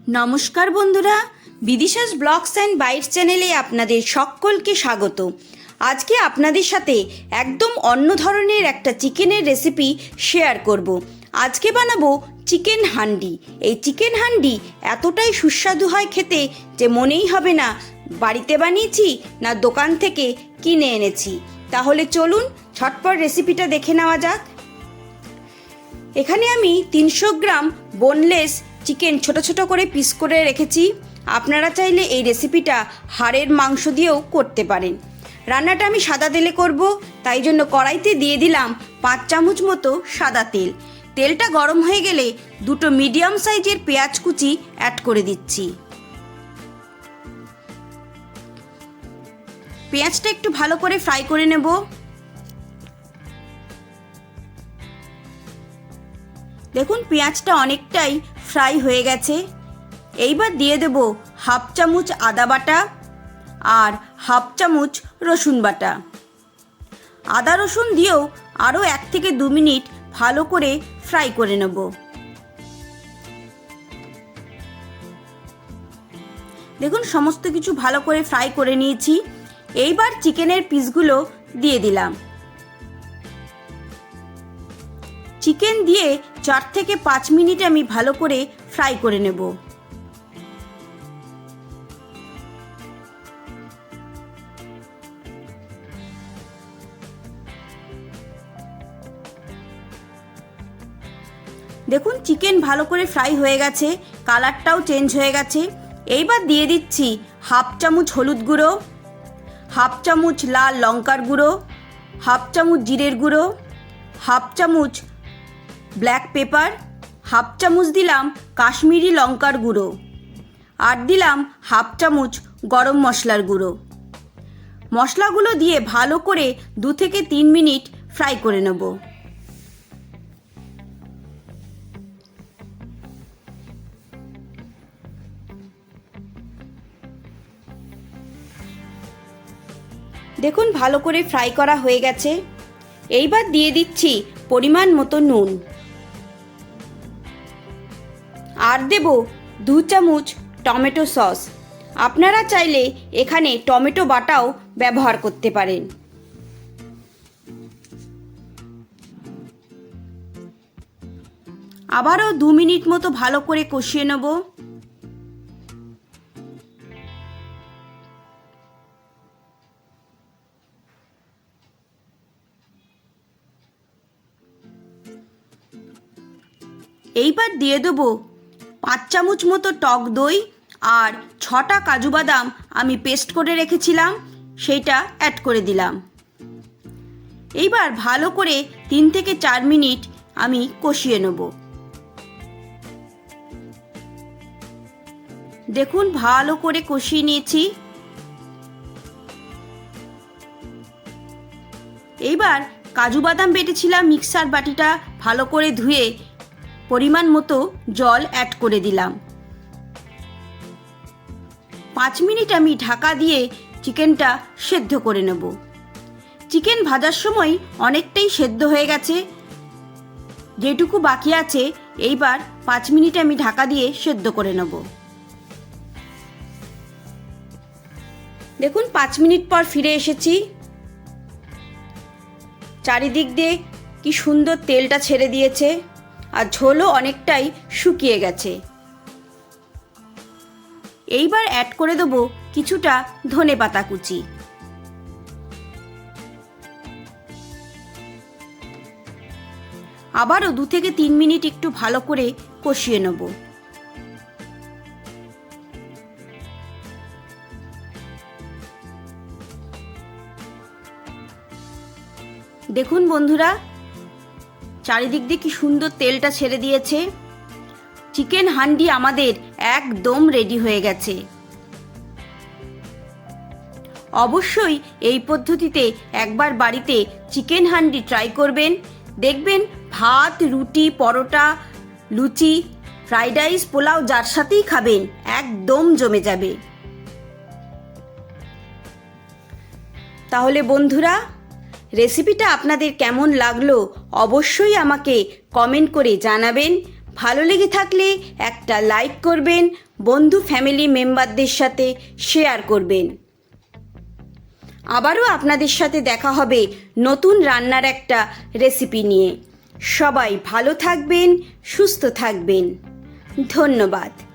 নমস্কার বন্ধুরা, বিদিশাস blogs and bytes চ্যানেলে আপনাদের সকলকে স্বাগত। আজকে আপনাদের সাথে একদম অন্য ধরনের একটা চিকেনের রেসিপি শেয়ার করব। আজকে বানাবো চিকেন হান্ডি। এই চিকেন হান্ডি এতটাই সুস্বাদু হয় খেতে যে মনেই হবে না বাড়িতে বানিয়েছি না দোকান থেকে কিনে এনেছি। তাহলে চলুন ঝটপট রেসিপিটা দেখে নেওয়া যাক। এখানে আমি 300 গ্রাম বোনলেস চিকেন ছোট ছোট করে পিস করে রেখেছি। আপনারা চাইলে এই রেসিপিটা হাড়ের মাংস দিয়েও করতে পারেন। রান্নাটা আমি সাদা তেলে করব, তাই জন্য কড়াইতে দিয়ে দিলাম 5 চামচ মতো সাদা তেল। তেলটা গরম হয়ে গেলে দুটো মিডিয়াম সাইজের পেঁয়াজ কুচি অ্যাড করে দিচ্ছি। পেঁয়াজটা একটু ভালো করে ফ্রাই করে নেব। দেখুন পেঁয়াজটা অনেকটাই ফ্রাই হয়ে গেছে। এইবার দিয়ে দেব হাফ চামচ আদা বাটা আর হাফ চামচ রসুন বাটা। আদা রসুন দিয়েও আরও 1 থেকে 2 মিনিট ভালো করে ফ্রাই করে নেব। দেখুন সমস্ত কিছু ভালো করে ফ্রাই করে নিয়েছি। এইবার চিকেনের পিসগুলো দিয়ে দিলাম। চিকেন দিয়ে 4 থেকে 5 মিনিট আমি ভালো করে ফ্রাই করে নেব। দেখুন চিকেন ভালো করে ফ্রাই হয়ে গেছে, কালারটাও চেঞ্জ হয়ে গেছে। এইবার দিয়ে দিচ্ছি হাফ চামচ হলুদ গুঁড়ো, হাফ চামচ লাল লঙ্কার গুঁড়ো, হাফ চামচ জিরের গুঁড়ো, হাফ চামচ ব্ল্যাক পেপার, হাফ চামচ দিলাম কাশ্মীরি লঙ্কার গুঁড়ো, আর দিলাম হাফ চামচ গরম মশলার গুঁড়ো। মশলাগুলো দিয়ে ভালো করে 2 থেকে 3 মিনিট ফ্রাই করে নেব। দেখুন ভালো করে ফ্রাই করা হয়ে গেছে। এইবার দিয়ে দিচ্ছি পরিমাণ মতো নুন, আর দেব 2 চামচ টমেটো সস। আপনারা চাইলে এখানে টমেটো বাটাও ব্যবহার করতে পারেন। আবারও 2 মিনিট মতো ভালো করে কষিয়ে নেব। এইবার দিয়ে দেবো 5 চামচ মতো টক দই আর 6টা কাজু বাদাম আমি পেস্ট করে রেখেছিলাম, সেইটা অ্যাড করে দিলাম। এইবার ভালো করে 3 থেকে 4 মিনিট আমি কষিয়ে নেব। দেখুন ভালো করে কষিয়ে নিয়েছি। এইবার কাজু বাদাম বেটেছিলাম মিক্সার বাটিটা ভালো করে ধুয়ে পরিমাণ মতো জল অ্যাড করে দিলাম। 5 মিনিট আমি ঢাকা দিয়ে চিকেনটা সেদ্ধ করে নেব। চিকেন ভাজার সময় অনেকটাই সেদ্ধ হয়ে গেছে, যেটুকু বাকি আছে এইবার 5 মিনিট আমি ঢাকা দিয়ে সেদ্ধ করে নেব। দেখুন 5 মিনিট পর ফিরে এসেছি। চারিদিক দিয়ে কি সুন্দর তেলটা ছেড়ে দিয়েছে আর ঝোলও অনেকটাই শুকিয়ে গেছে। এইবার অ্যাড করে দেব কিছুটা ধনেপাতা কুচি। আবারও 2 থেকে 3 মিনিট একটু ভালো করে কষিয়ে নেব। দেখুন বন্ধুরা চারিদিক দিয়ে কি সুন্দর তেলটা ছেড়ে দিয়েছে। চিকেন হান্ডি আমাদের একদম রেডি হয়ে গেছে। অবশ্যই এই পদ্ধতিতে একবার বাড়িতে চিকেন হান্ডি ট্রাই করবেন। দেখবেন ভাত, রুটি, পরোটা, লুচি, ফ্রাইড রাইস, পোলাও যার সাথেই খাবেন একদম জমে যাবে। তাহলে বন্ধুরা রেসিপিটা আপনাদের কেমন লাগলো অবশ্যই আমাকে কমেন্ট করে জানাবেন। ভালো লেগে থাকলে একটা লাইক করবেন, বন্ধু ফ্যামিলি মেম্বারদের সাথে শেয়ার করবেন। আবারও আপনাদের সাথে দেখা হবে নতুন রান্নার একটা রেসিপি নিয়ে। সবাই ভালো থাকবেন, সুস্থ থাকবেন। ধন্যবাদ।